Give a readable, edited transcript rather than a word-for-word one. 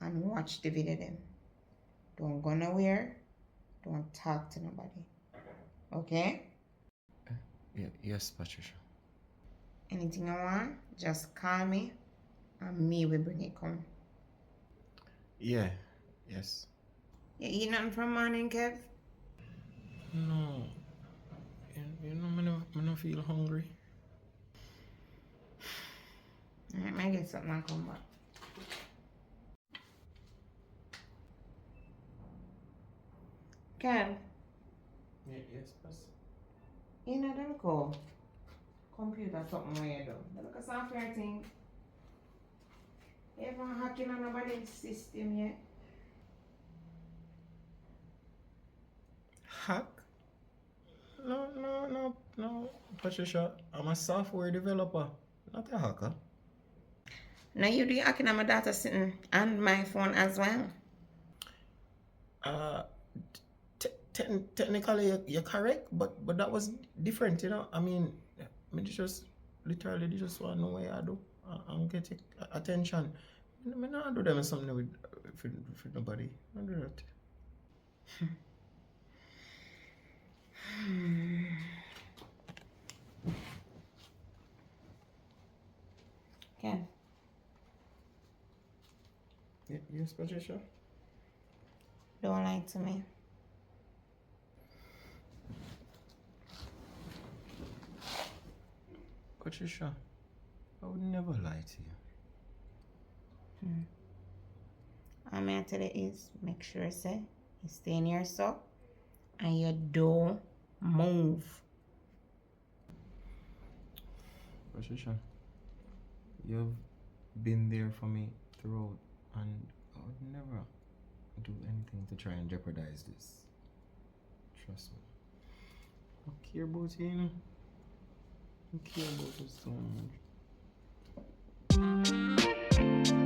and watch the video then. Don't go nowhere. Don't talk to nobody. Okay? Yes, Patricia. Anything you want, just call me and me will bring it come. Yeah, yes. You eat nothing from morning, Kev? No. I don't feel hungry. Alright, I get something and come back. Kev, Yes, boss. you know them call computer something where you do. They look at software thing. You ever hacking on nobody's system yet? Hack? No, Patricia. I'm a software developer, not a hacker. Now you do hacking on my data sitting and my phone as well. Technically you're correct, but that was different, you know. I mean, me just literally just want to know what I do and get attention. Me not do them something with nobody. I do that. Kev, Yes, Patricia. don't lie to me. Patricia, I would never lie to you. All I'm tell you is make sure say you stay in your sock and you don't move. Patricia, you've been there for me throughout, and I would never do anything to try and jeopardize this. Trust me. I care about you, you know. I care about you so much.